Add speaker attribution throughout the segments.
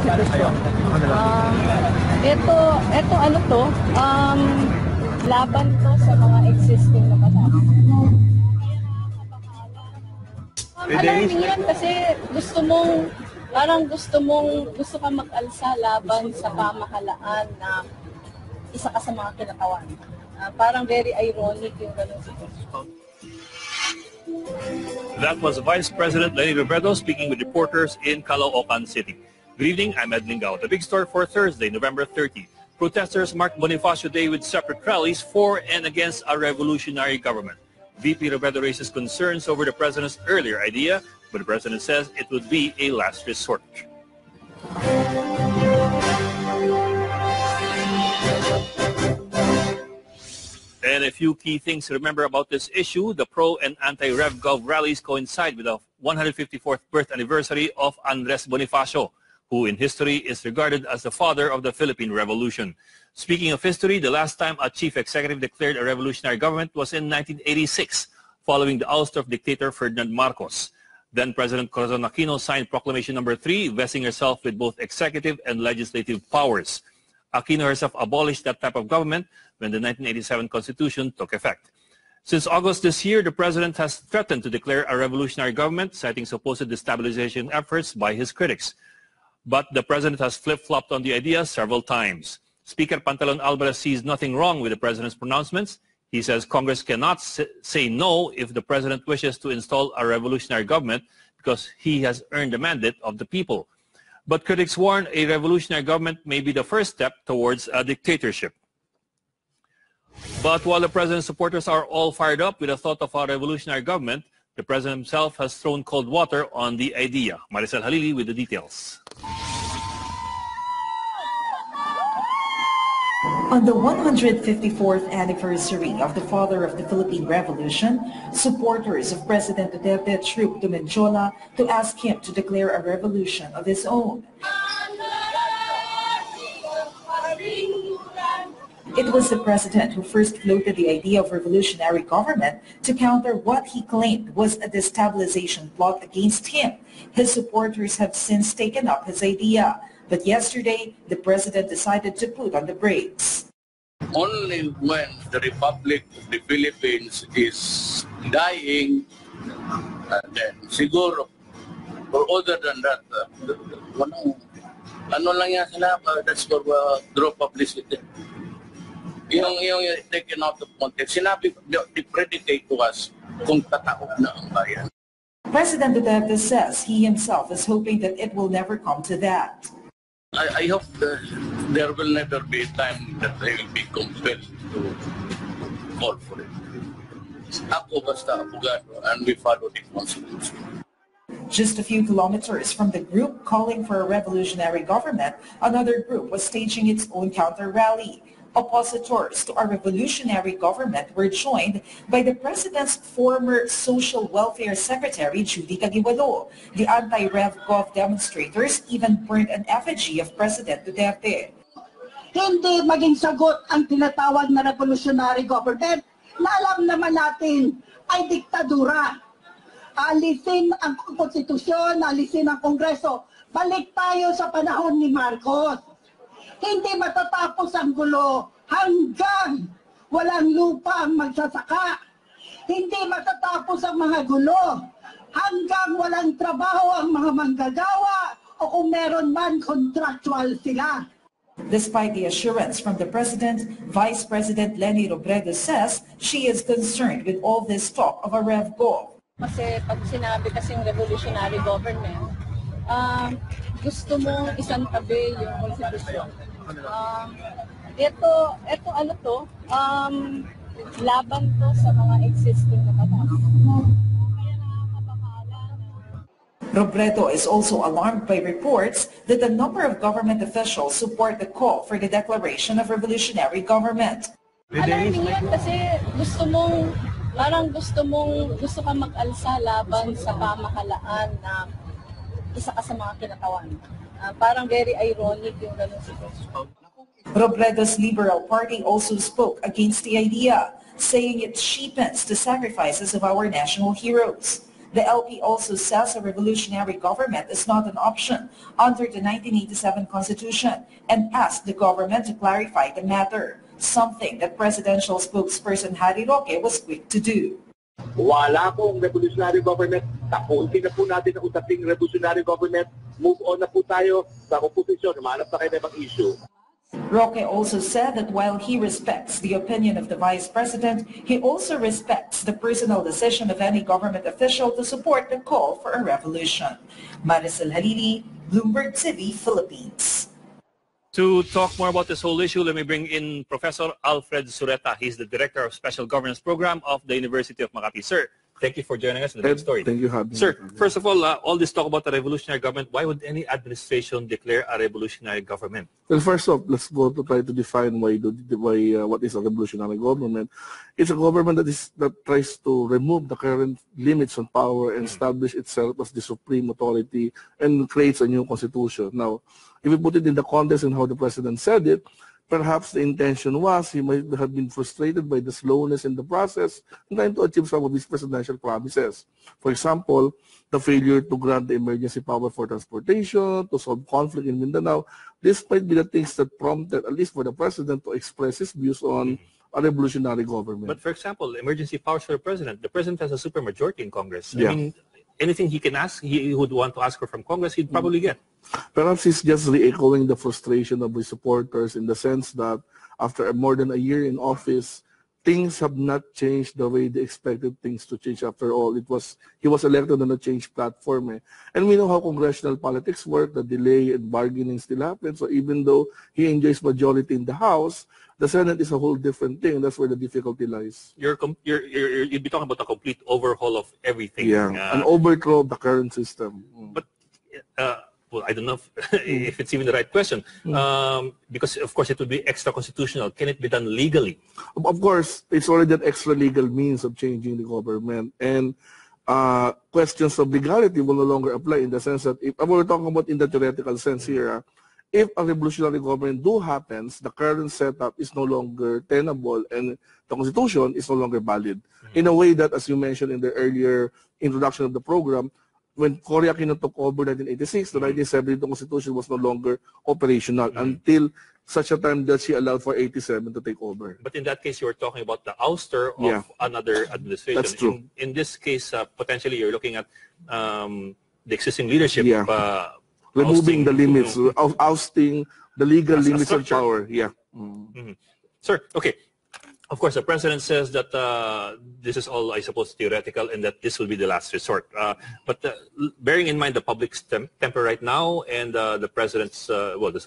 Speaker 1: konstitusyon. Ito ano to, laban to sa mga existing na batas. Alarming yan kasi gusto ka mag-alsa laban sa pamahalaan na isa ka sa mga kinatawan. Parang very ironic yung ganun sitwasyon.
Speaker 2: That was Vice President Leni Robredo speaking with reporters in Caloocan City. Good evening, I'm gov't. The big story for Thursday, November 30. Protesters marked Bonifacio Day with separate rallies for and against a revolutionary government. VP Robredo raises concerns over the president's earlier idea, but the president says it would be a last resort. And a few key things to remember about this issue. The pro and anti-Rev Gov rallies coincide with the 154th birth anniversary of Andres Bonifacio, who in history is regarded as the father of the Philippine Revolution. Speaking of history, the last time a chief executive declared a revolutionary government was in 1986, following the ouster of dictator Ferdinand Marcos. Then President Corazon Aquino signed Proclamation No. 3, vesting herself with both executive and legislative powers. Aquino herself abolished that type of government when the 1987 Constitution took effect. Since August this year, the president has threatened to declare a revolutionary government, citing supposed destabilization efforts by his critics. But the president has flip-flopped on the idea several times. Speaker Pantalon Alvarez sees nothing wrong with the president's pronouncements. He says Congress cannot say no if the president wishes to install a revolutionary government because he has earned the mandate of the people. But critics warn a revolutionary government may be the first step towards a dictatorship. But while the president's supporters are all fired up with the thought of a revolutionary government, the president himself has thrown cold water on the idea. Maricel Halili with the details.
Speaker 3: On the 154th anniversary of the father of the Philippine Revolution, supporters of President Duterte trooped to Menjola to ask him to declare a revolution of his own. It was the president who first floated the idea of revolutionary government to counter what he claimed was a destabilization plot against him. His supporters have since taken up his idea. But yesterday, the president decided to put on the brakes.
Speaker 4: Only when the Republic of the Philippines is dying, then siguro, or other than that, ano lang yan sila, that's for draw publicity. Yung taken out of context, sinabi, the predicate to us kung tataob na ang bayan.
Speaker 3: President Duterte says he himself is hoping that it will never come to that.
Speaker 4: I hope there will never be a time that they will be compelled to call for it. Ako basta abogado and we follow the Constitution.
Speaker 3: Just a few kilometers from the group calling for a revolutionary government, another group was staging its own counter-rally. Oppositors to a revolutionary government were joined by the president's former Social Welfare Secretary, Judy Caguiwalo. The anti-Rev Gov demonstrators even burned an effigy of President Duterte.
Speaker 5: Hindi maging sagot ang tinatawag na revolutionary government na alam naman natin ay diktadura. Alisin ang konstitusyon, alisin ang kongreso. Balik tayo sa panahon ni Marcos. Hindi matatapos ang gulo hanggang walang lupa ang magsasaka. Hindi matatapos ang mga gulo hanggang walang trabaho ang mga manggagawa o kung meron man contractual sila.
Speaker 3: Despite the assurance from the president, Vice President Leni Robredo says she is concerned with all this talk of a Rev Gov.
Speaker 1: Kasi pag sinabi kasing revolutionary government, gusto mong isang tabi yung konstitusyon. Ito ano to, laban to sa mga existing na batas.
Speaker 3: Robredo is also alarmed by reports that a number of government officials support the call for the declaration of revolutionary government.
Speaker 1: Alarming yan kasi gusto ka mag-alsa laban sa pamahalaan na isa ka sa mga kinatawan. Parang very ironic yung ganun sitwasyon.
Speaker 3: Robredo's Liberal Party also spoke against the idea, saying it cheapens the sacrifices of our national heroes. The LP also says a revolutionary government is not an option under the 1987 Constitution and asked the government to clarify the matter, something that presidential spokesperson Rody Duterte was quick to do.
Speaker 6: Wala pong revolutionary government. Tapusin na po natin ang usaping revolutionary government. Move on na po tayo sa oposisyon. Mahanap na kayo ng ibang issue.
Speaker 3: Roque also said that while he respects the opinion of the Vice President, he also respects the personal decision of any government official to support the call for a revolution. Marisol Halili, Bloomberg TV, Philippines.
Speaker 2: To talk more about this whole issue, let me bring in Professor Alfred Sureta. He's the Director of Special Governance Program of the University of Makati. Sir, thank you for joining us in the big story.
Speaker 7: Thank you, Happy.
Speaker 2: Sir, first of all this talk about a revolutionary government, why would any administration declare a revolutionary government?
Speaker 7: Well, first off, let's go to try to define what is a revolutionary government. It's a government that tries to remove the current limits on power and establish itself as the supreme authority and creates a new constitution. Now, if we put it in the context and how the president said it, perhaps the intention was he might have been frustrated by the slowness in the process and trying to achieve some of his presidential promises. For example, the failure to grant the emergency power for transportation, to solve conflict in Mindanao. This might be the things that prompted, at least for the president, to express his views on a revolutionary government.
Speaker 2: But for example, emergency powers for the president has a supermajority in Congress.
Speaker 7: Yeah.
Speaker 2: I mean, anything he can ask, he would want to ask for from Congress, he'd probably get.
Speaker 7: Perhaps he's just re-echoing the frustration of his supporters in the sense that after more than a year in office, things have not changed the way they expected things to change. After all, he was elected on a change platform. And we know how congressional politics work, the delay and bargaining still happens. So even though he enjoys majority in the House, the Senate is a whole different thing. That's where the difficulty lies.
Speaker 2: You'd be talking about a complete overhaul of everything.
Speaker 7: Yeah, an overthrow of the current system.
Speaker 2: But well, I don't know if it's even the right question, because of course it would be extra constitutional. Can it be done legally?
Speaker 7: Of course, it's already an extra legal means of changing the government, and questions of legality will no longer apply in the sense that if we're talking about in the theoretical sense here, if a revolutionary government happens, the current setup is no longer tenable and the constitution is no longer valid. In a way that, as you mentioned in the earlier introduction of the program, when Cory Aquino took over in 1986, the 1972 Constitution was no longer operational until such a time that she allowed for 87 to take over.
Speaker 2: But in that case, you were talking about the ouster of another administration.
Speaker 7: That's true.
Speaker 2: In this case, potentially you're looking at the existing leadership.
Speaker 7: Removing the limits, ousting the legal
Speaker 2: as
Speaker 7: limits of power. Yeah.
Speaker 2: Sir, okay. Of course, the president says that this is all, I suppose, theoretical and that this will be the last resort. But bearing in mind the public's temper right now and the president's, the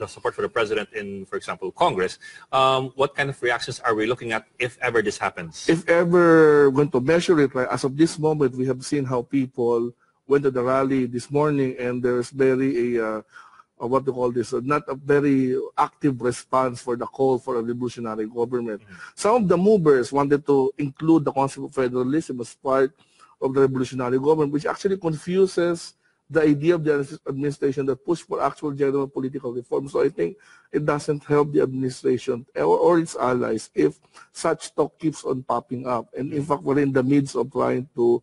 Speaker 2: support for the president in, for example, Congress, what kind of reactions are we looking at if ever this happens?
Speaker 7: If ever going to measure it, right, as of this moment, we have seen how people went to the rally this morning and there's very what they call this, not a very active response for the call for a revolutionary government. Some of the movers wanted to include the concept of federalism as part of the revolutionary government, which actually confuses the idea of the administration that pushed for actual general political reform. So I think it doesn't help the administration or its allies if such talk keeps on popping up. And in fact, we're in the midst of trying to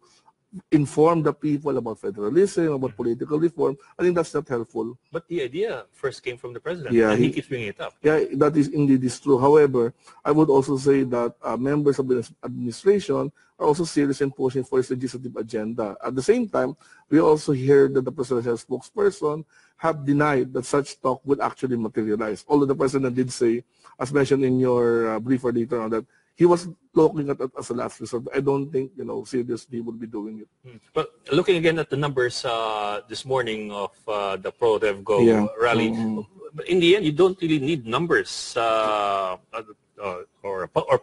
Speaker 7: inform the people about federalism, about political reform. I think that's not helpful.
Speaker 2: But the idea first came from the president,
Speaker 7: and
Speaker 2: he keeps bringing it up.
Speaker 7: Yeah, that is indeed is true. However, I would also say that members of the administration are also serious in pushing for its legislative agenda. At the same time, we also hear that the presidential spokesperson have denied that such talk would actually materialize. Although the president did say, as mentioned in your brief later on, that he was looking at it as a last resort. I don't think, seriously would be doing it.
Speaker 2: But looking again at the numbers this morning of the pro-RevGov rally, but in the end, you don't really need numbers or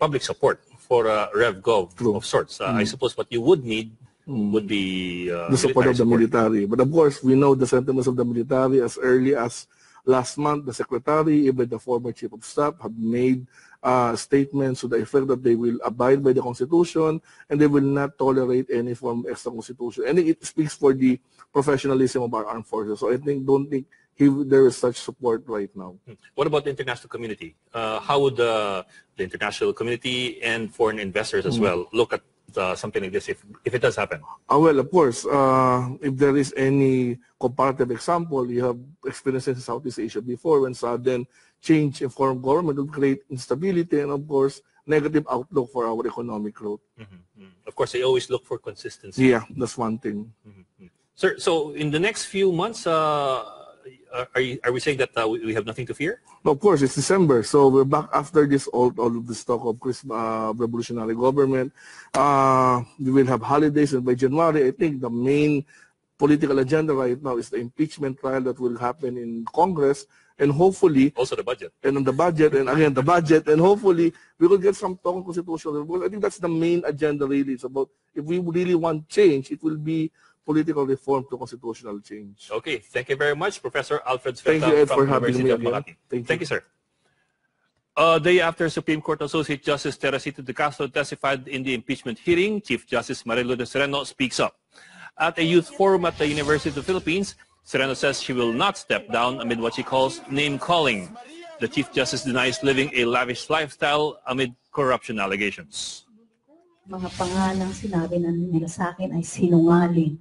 Speaker 2: public support for RevGov of sorts. I suppose what you would need would be
Speaker 7: the support of the military. But of course, we know the sentiments of the military as early as last month. The secretary, even the former chief of staff, have made statements to the effect that they will abide by the Constitution and they will not tolerate any form of extra Constitution. And it speaks for the professionalism of our armed forces. So I don't think there is such support right now.
Speaker 2: What about the international community? How would the international community and foreign investors as well look at something like this if it does happen?
Speaker 7: Well, of course, if there is any comparative example, you have experiences in Southeast Asia before when sudden change in foreign government would create instability and, of course, negative outlook for our economic growth.
Speaker 2: Of course, they always look for consistency.
Speaker 7: Yeah, that's one thing.
Speaker 2: Sir, so in the next few months, are we saying that we have nothing to fear?
Speaker 7: Of course, it's December, so we're back after this all of this talk of revolutionary government. We will have holidays, and by January, I think the main political agenda right now is the impeachment trial that will happen in Congress, and hopefully
Speaker 2: also the budget.
Speaker 7: And on the budget, and again the budget, and hopefully we will get some talk on constitutional. I think that's the main agenda. Really, it's about if we really want change, it will be political reform to constitutional change.
Speaker 2: Okay, thank you very much, Professor Alfred
Speaker 7: Thank you, Ed, for having me again.
Speaker 2: Thank you, sir. A day after Supreme Court Associate Justice Teresita de Castro testified in the impeachment hearing, Chief Justice Marilo de Sereno speaks up. At a youth forum at the University of the Philippines, Sereno says she will not step down amid what she calls name-calling. The Chief Justice denies living a lavish lifestyle amid corruption allegations.
Speaker 8: Mga pangalang sinabi nila sa akin ay sinungaling,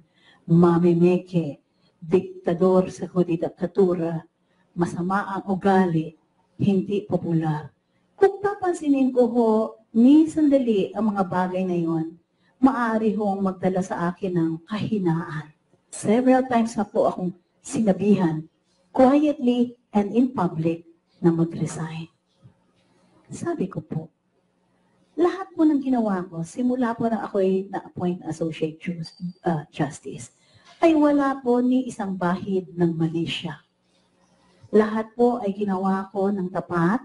Speaker 8: mamimeke, diktador sa diktatura, masama ang ugali, hindi popular. Kung papansinin ko ho, ni sandali ang mga bagay na yon, maaari hong magdala sa akin ng kahinaan. Several times na po akong sinabihan, quietly and in public, na mag-resign. Sabi ko po, lahat po ng ginawa ko, simula po na ako'y na-appoint Associate Justice, ay wala po ni isang bahid ng mali siya. Lahat po ay ginawa ko ng tapat.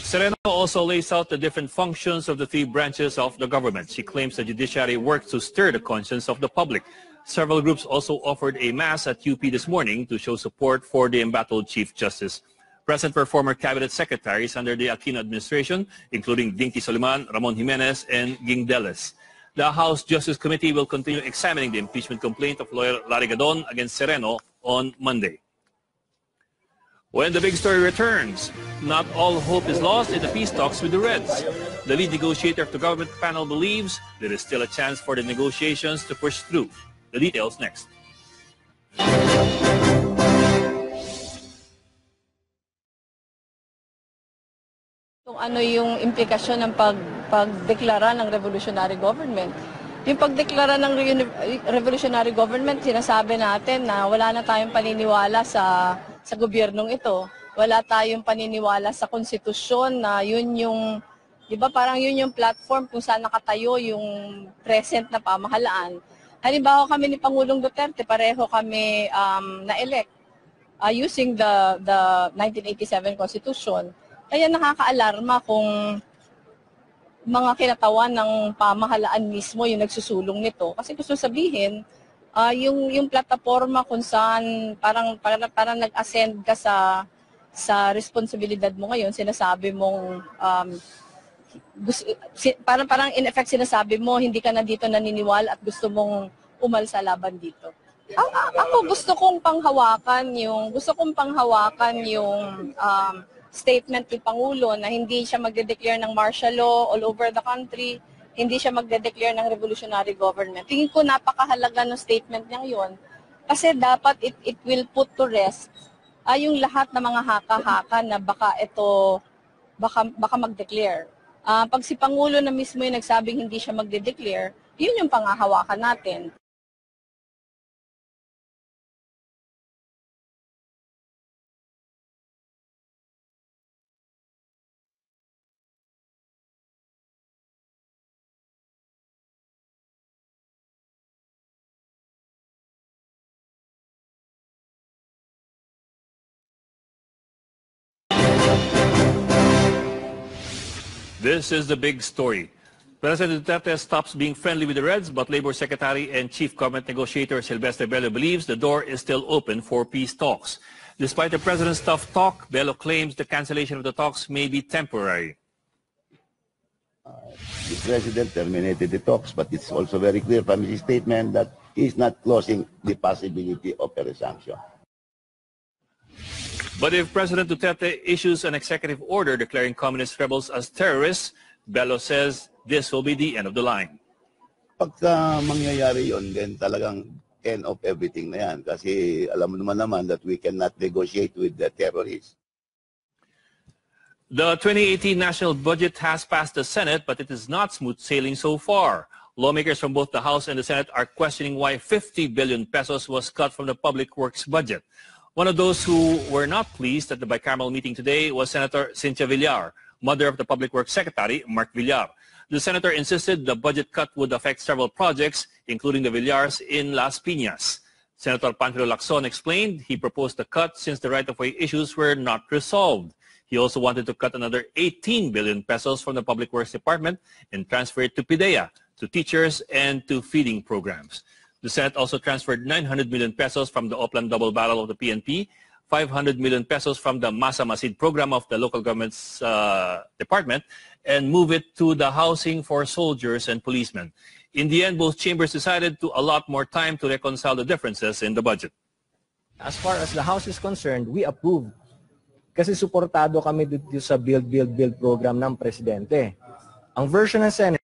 Speaker 2: Sereno also lays out the different functions of the three branches of the government. She claims the judiciary works to stir the conscience of the public. Several groups also offered a mass at UP this morning to show support for the embattled Chief Justice. Present were former cabinet secretaries under the Aquino administration, including Dinky Soliman, Ramon Jimenez, and Ging Deles. The House Justice Committee will continue examining the impeachment complaint of lawyer Larry Gadon against Sereno on Monday. When the big story returns, not all hope is lost in the peace talks with the Reds. The lead negotiator of the government panel believes there is still a chance for the negotiations to push through. The details next.
Speaker 1: Kung ano yung implikasyon ng pagdeklara ng revolutionary government. Yung pagdeklara ng revolutionary government, sinasabi natin na wala na tayong paniniwala sa gobyernong ito. Wala tayong paniniwala sa konstitusyon na yun yung, di ba parang yun yung platform kung saan nakatayo yung present na pamahalaan. Halimbawa kami ni Pangulong Duterte, pareho kami na-elect using the 1987 Constitution. Kaya nakaka-alarma kung mga kinatawan ng pamahalaan mismo yung nagsusulong nito. Kasi gusto sabihin, yung plataforma kung saan parang nag-ascend ka sa responsibilidad mo ngayon, sinasabi mong, parang in effect sinasabi mo, hindi ka na dito naniniwala at gusto mong umalsa laban dito. Ako gusto kong panghawakan yung statement ni Pangulo na hindi siya magde-declare ng martial law all over the country, hindi siya magde-declare ng revolutionary government. Tingin ko napakahalaga ng statement niya yun kasi dapat it will put to rest yung lahat ng mga haka-haka na baka mag-declare. Pag si Pangulo na mismo yung nagsabing hindi siya magde-declare, yun yung pangahawakan natin.
Speaker 2: This is the big story. President Duterte stops being friendly with the Reds, but Labor Secretary and Chief Government Negotiator Silvestre Bello believes the door is still open for peace talks. Despite the President's tough talk, Bello claims the cancellation of the talks may be temporary.
Speaker 9: The President terminated the talks, but it's also very clear from his statement that he is not closing the possibility of a resumption.
Speaker 2: But if President Duterte issues an executive order declaring communist rebels as terrorists, Bello says this will be the end of the line.
Speaker 9: Pagka mangyayari yon, then talagang end of everything na yan. Kasi alam mo naman that we cannot negotiate with the terrorists.
Speaker 2: The 2018 national budget has passed the Senate, but it is not smooth sailing so far. Lawmakers from both the House and the Senate are questioning why 50 billion pesos was cut from the public works budget. One of those who were not pleased at the bicameral meeting today was Senator Cynthia Villar, mother of the Public Works Secretary, Mark Villar. The senator insisted the budget cut would affect several projects, including the Villars in Las Piñas. Senator Panfilo Lacson explained he proposed the cut since the right-of-way issues were not resolved. He also wanted to cut another 18 billion pesos from the Public Works Department and transfer it to PIDEA, to teachers, and to feeding programs. The Senate also transferred 900 million pesos from the Oplan Double Barrel of the PNP, 500 million pesos from the Masa Masid program of the local government's department, and move it to the housing for soldiers and policemen. In the end, both chambers decided to allot more time to reconcile the differences in the budget.
Speaker 10: As far as the House is concerned, we approve. Kasi suportado kami dito sa Build program ng Presidente. Ang version ng Senate,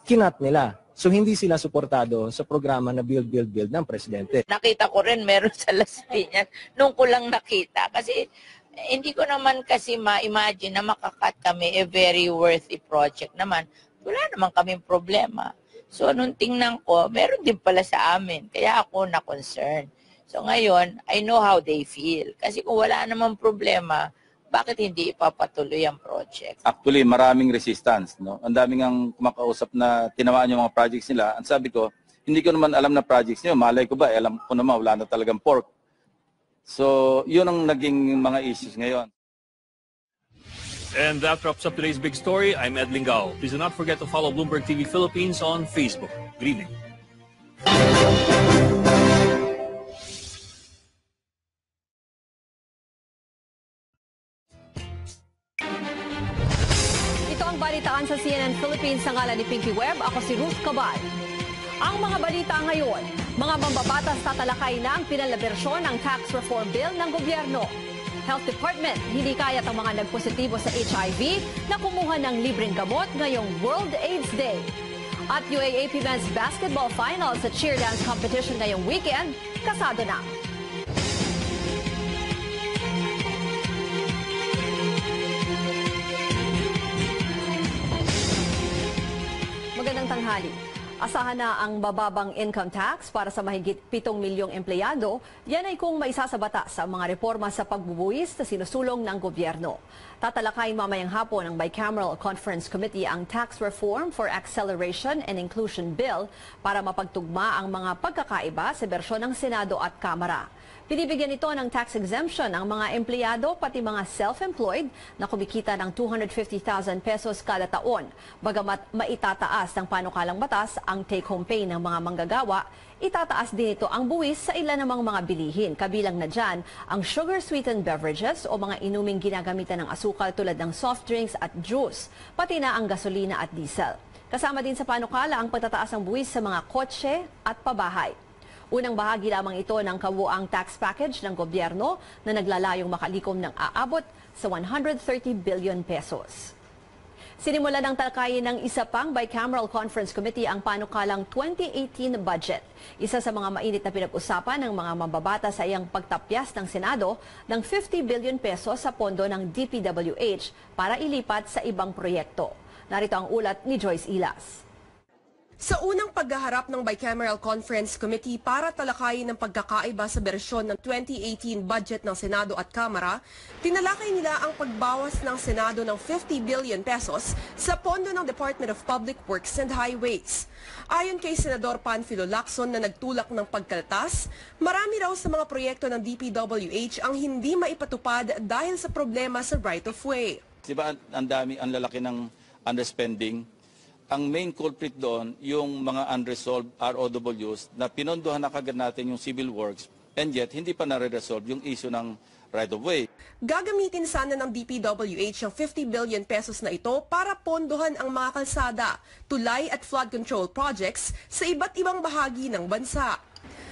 Speaker 10: kinat nila. So hindi sila suportado sa programa na Build ng Presidente.
Speaker 11: Nakita ko rin meron sa Las Piñas nung ko lang nakita. Kasi hindi ko naman kasi ma-imagine na makakat kami a very worthy project naman. Wala naman kaming problema. So nung tingnan ko, meron din pala sa amin. Kaya ako na-concern. So ngayon, I know how they feel. Kasi kung wala namang problema, bakit hindi ipapatuloy ang project?
Speaker 12: Actually, maraming resistance. No? Ang daming ang kumakausap na tinamaan yung mga projects nila. Ang sabi ko, hindi ko naman alam na projects niyo. Malay ko ba? Alam ko naman, wala na talagang pork. So, yun ang naging mga issues ngayon.
Speaker 2: And that wraps up today's big story. I'm Ed Lingao. Please do not forget to follow Bloomberg TV Philippines on Facebook. Good evening.
Speaker 13: Balitaan sa CNN Philippines sa ngalan ni Pinky Webb. Ako si Ruth Cabal. Ang mga balita ngayon, mga mambabatas tatalakay na ang pinalabersyon ng tax reform bill ng gobyerno. Health Department, hindi kaya't ang mga nagpositibo sa HIV na kumuha ng libreng gamot ngayong World AIDS Day. At UAAP Men's Basketball Finals sa cheer dance competition ngayong weekend, kasado na. Magandang tanghali. Asahan na ang bababang income tax para sa mahigit 7 milyong empleyado. Yan ay kung maisasabata sa mga reforma sa pagbubuwis na sinusulong ng gobyerno. Tatalakay mamayang hapon ng Bicameral Conference Committee ang Tax Reform for Acceleration and Inclusion Bill para mapagtugma ang mga pagkakaiba sa bersyon ng Senado at Kamara. Pinibigyan ito ng tax exemption ang mga empleyado pati mga self-employed na kumikita ng 250,000 pesos kada taon. Bagamat maitataas ng panukalang batas ang take-home pay ng mga manggagawa, itataas din ito ang buwis sa ilan namang mga bilihin. Kabilang na dyan ang sugar-sweetened beverages o mga inuming ginagamitan ng asukal tulad ng soft drinks at juice, pati na ang gasolina at diesel. Kasama din sa panukala ang pagtataas ng buwis sa mga kotse at pabahay. Unang bahagi lamang ito ng kabuuang tax package ng gobyerno na naglalayong makalikom ng aabot sa 130 billion pesos. Sinimula ng talakayin ng isa pang Bicameral Conference Committee ang panukalang 2018 budget. Isa sa mga mainit na pinag-usapan ng mga mambabatas ay ang pagtapyas ng Senado ng 50 billion pesos sa pondo ng DPWH para ilipat sa ibang proyekto. Narito ang ulat ni Joyce Ilas.
Speaker 14: Sa unang paghaharap ng Bicameral Conference Committee para talakayin ang pagkakaiba sa bersyon ng 2018 budget ng Senado at Kamara, tinalakay nila ang pagbawas ng Senado ng 50 billion pesos sa pondo ng Department of Public Works and Highways. Ayon kay Senador Panfilo Lacson na nagtulak ng pagkaltas, marami raw sa mga proyekto ng DPWH ang hindi maipatupad dahil sa problema sa right-of-way.
Speaker 12: Diba ang lalaki ng underspending? Ang main culprit doon, yung mga unresolved ROWs na pinondohan na kagad natin yung civil works and yet hindi pa nare-resolve yung issue ng right-of-way.
Speaker 14: Gagamitin sana ng DPWH ang 50 billion pesos na ito para pondohan ang mga kalsada, tulay at flood control projects sa iba't ibang bahagi ng bansa.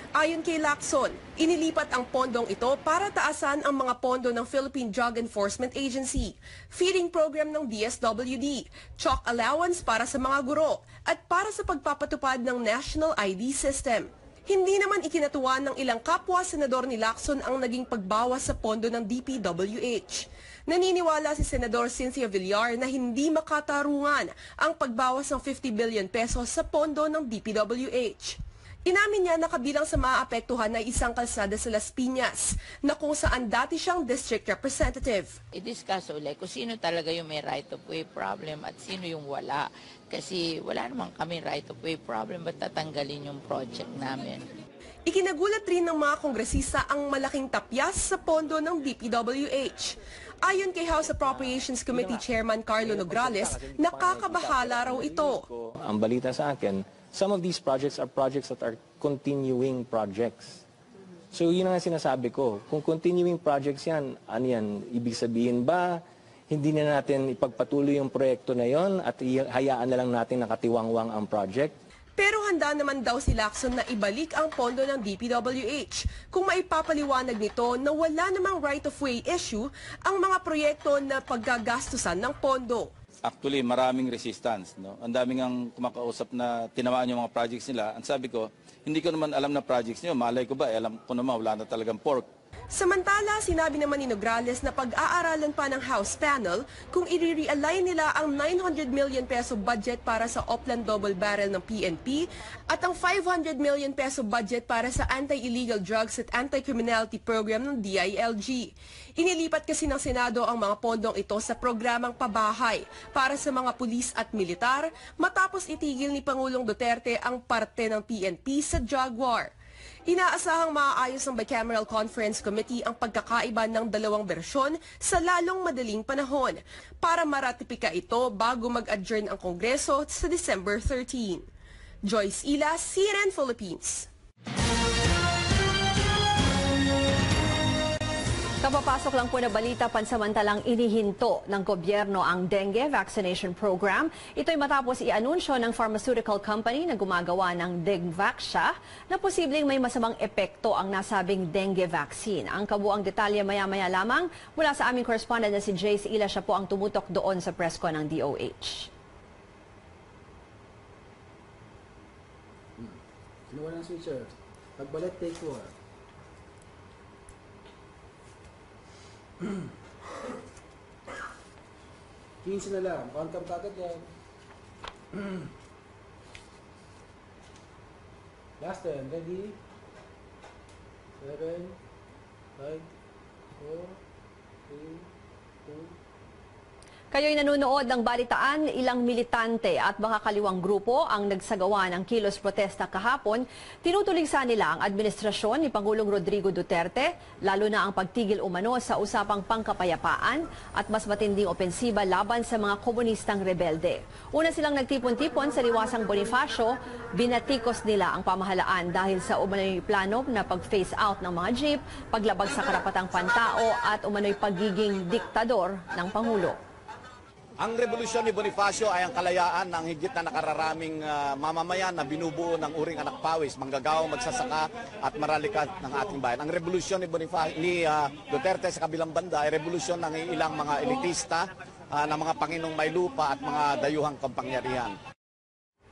Speaker 14: Ayon kay Lacson, inilipat ang pondong ito para taasan ang mga pondo ng Philippine Drug Enforcement Agency, feeding program ng DSWD, chalk allowance para sa mga guro, at para sa pagpapatupad ng National ID System. Hindi naman ikinatuwa ng ilang kapwa senador ni Lacson ang naging pagbawas sa pondo ng DPWH. Naniniwala si Senador Cynthia Villar na hindi makatarungan ang pagbawas ng 50 billion pesos sa pondo ng DPWH. Inamin niya na kabilang sa maapektuhan ay isang kalsada sa Las Piñas na kung saan dati siyang district representative.
Speaker 11: I-discuss ulit kung sino talaga yung may right of way problem at sino yung wala. Kasi wala naman kami right of way problem, ba't tatanggalin yung project namin?
Speaker 14: Ikinagulat rin ng mga kongresista ang malaking tapyas sa pondo ng DPWH. Ayon kay House Appropriations Committee Chairman Carlo Nograles, nakakabahala raw ito.
Speaker 10: Ang balita sa akin, some of these projects are projects that are continuing projects. So yun ang sinasabi ko. Kung continuing projects yan, ano yan? Ibig sabihin ba, hindi na natin ipagpatuloy yung proyekto na yon at hayaan na lang natin nakatiwangwang ang project?
Speaker 14: Pero handa naman daw si Lacson na ibalik ang pondo ng DPWH kung maipapaliwanag nito na wala namang right-of-way issue ang mga proyekto na paggagastusan ng pondo.
Speaker 12: Actually, maraming resistance. No? Ang daming ang kumakausap na tinamaan yung mga projects nila. Ang sabi ko, hindi ko naman alam na projects niyo. Malay ko ba? Alam ko naman, wala na talagang pork.
Speaker 14: Samantala, sinabi naman ni Nograles na pag-aaralan pa ng House panel kung i-realign nila ang 900 million peso budget para sa Oplan Double Barrel ng PNP at ang 500 million peso budget para sa Anti-Illegal Drugs at Anti-Criminality Program ng DILG. Inilipat kasi ng Senado ang mga pondong ito sa programang pabahay para sa mga pulis at militar matapos itigil ni Pangulong Duterte ang parte ng PNP sa drug war. Inaasahang maaayos ng Bicameral Conference Committee ang pagkakaiba ng dalawang bersyon sa lalong madaling panahon para maratipika ito bago mag-adjourn ang Kongreso sa December 13. Joyce Ila, CNN Philippines.
Speaker 13: Kapapasok lang po na balita, pansamantalang inihinto ng gobyerno ang dengue vaccination program. Ito'y matapos i-anunsyo ng pharmaceutical company na gumagawa ng gov't na posibleng may masamang epekto ang nasabing dengue vaccine. Ang kabuang detalye maya-maya lamang mula sa aming correspondent na si Jace Ila. Siya po ang tumutok doon sa press con ng DOH.
Speaker 15: Sino walang switcher? Pagbalik, take 4. 15 na lang. Count kagad yan. Last 10. Ready? 7, 5, 4, 3, 2,
Speaker 13: Kayo'y nanonood ng balitaan, ilang militante at baka kaliwang grupo ang nagsagawa ng kilos protesta kahapon. Tinutuligsa nila ang administrasyon ni Pangulong Rodrigo Duterte, lalo na ang pagtigil umano sa usapang pangkapayapaan at mas matinding opensiba laban sa mga komunistang rebelde. Una silang nagtipon-tipon sa liwasang Bonifacio, binatikos nila ang pamahalaan dahil sa umano'y plano na pag-phase out ng mga jeep, paglabag sa karapatang pantao at umano'y pagiging diktador ng Pangulo.
Speaker 16: Ang revolusyon ni Bonifacio ay ang kalayaan ng higit na nakararaming mamamayan na binubuo ng uring anak pawis, manggagawang magsasaka at maralikan ng ating bayan. Ang revolusyon ni Duterte sa kabilang banda ay revolusyon ng ilang mga elitista na mga Panginong may lupa at mga dayuhang kampangyarihan.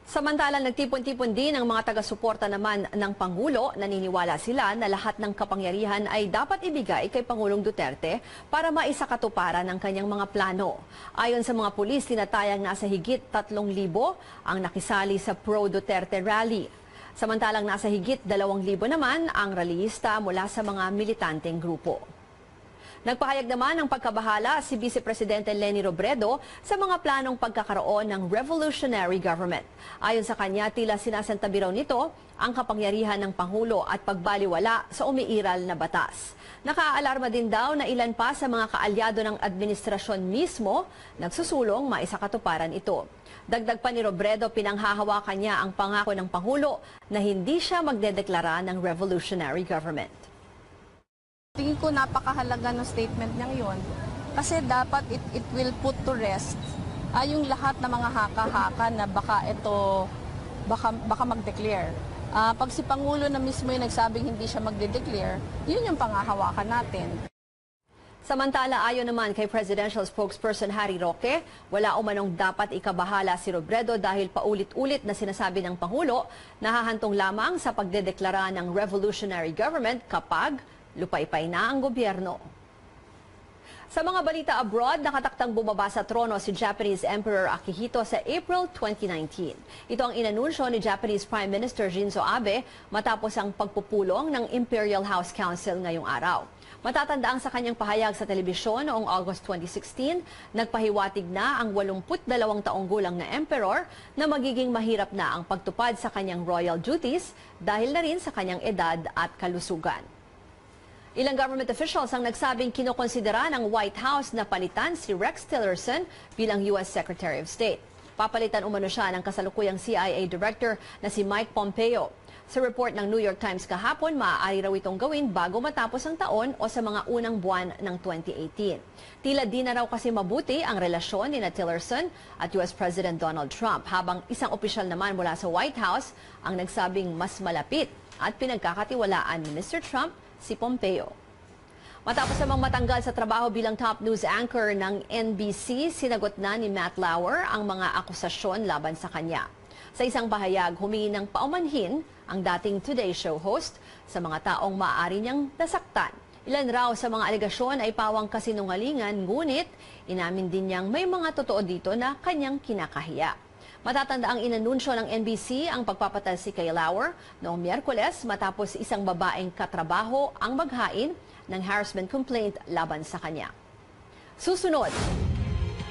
Speaker 13: Samantalang nagtipon-tipon din ang mga taga-suporta naman ng Pangulo. Naniniwala sila na lahat ng kapangyarihan ay dapat ibigay kay Pangulong Duterte para maisakatuparan ang kanyang mga plano. Ayon sa mga pulis, tinatayang nasa higit 3,000 ang nakisali sa pro-Duterte rally. Samantalang nasa higit 2,000 naman ang rallyista mula sa mga militanteng grupo. Nagpahayag naman ng pagkabahala si Vice Presidente Leni Robredo sa mga planong pagkakaroon ng revolutionary government. Ayon sa kanya, tila sinasantabi raw nito ang kapangyarihan ng Pangulo at pagbaliwala sa umiiral na batas. Nakaalarma din daw na ilan pa sa mga kaalyado ng administrasyon mismo nagsusulong maisakatuparan ito. Dagdag pa ni Robredo, pinanghahawakan niya ang pangako ng Pangulo na hindi siya magdedeklara ng revolutionary government.
Speaker 1: Tingin ko napakahalaga ng statement niyang yon kasi dapat it will put to rest yung lahat ng mga haka-haka na baka mag-declare. Pag si Pangulo na mismo yung nagsabing hindi siya magde-declare, yun yung pangahawakan natin.
Speaker 13: Samantala, ayon naman kay Presidential Spokesperson Rody Duterte, wala umanong dapat ikabahala si Robredo dahil paulit-ulit na sinasabi ng Pangulo na hahantong lamang sa pagdedeklara ng revolutionary government kapag lupaypay na ang gobyerno. Sa mga balita abroad, nakataktang bumaba sa trono si Japanese Emperor Akihito sa April 2019. Ito ang inanunsyo ni Japanese Prime Minister Shinzo Abe matapos ang pagpupulong ng Imperial House Council ngayong araw. Matatandaan sa kanyang pahayag sa telebisyon noong August 2016, nagpahiwatig na ang 82 taong gulang na emperor na magiging mahirap na ang pagtupad sa kanyang royal duties dahil na rin sa kanyang edad at kalusugan. Ilang government officials ang nagsabing kinokonsidera ng White House na palitan si Rex Tillerson bilang U.S. Secretary of State. Papalitan umano siya ng kasalukuyang CIA Director na si Mike Pompeo. Sa report ng New York Times kahapon, maaari raw itong gawin bago matapos ang taon o sa mga unang buwan ng 2018. Tila di na raw kasi mabuti ang relasyon ni Tillerson at US President Donald Trump, habang isang opisyal naman mula sa White House ang nagsabing mas malapit at pinagkakatiwalaan ni Mr. Trump si Pompeo. Matapos namang matanggal sa trabaho bilang top news anchor ng NBC, sinagot na ni Matt Lauer ang mga akusasyon laban sa kanya. Sa isang pahayag, humingi ng paumanhin ang dating Today Show host sa mga taong maaari niyang nasaktan. Ilan raw sa mga alegasyon ay pawang kasinungalingan, ngunit inamin din niyang may mga totoo dito na kanyang kinakahiya. Matatanda ang inanunsyo ng NBC ang pagpapatalsik kay Lauer noong Miyerkules matapos isang babaeng katrabaho ang maghain ng harassment complaint laban sa kanya. Susunod,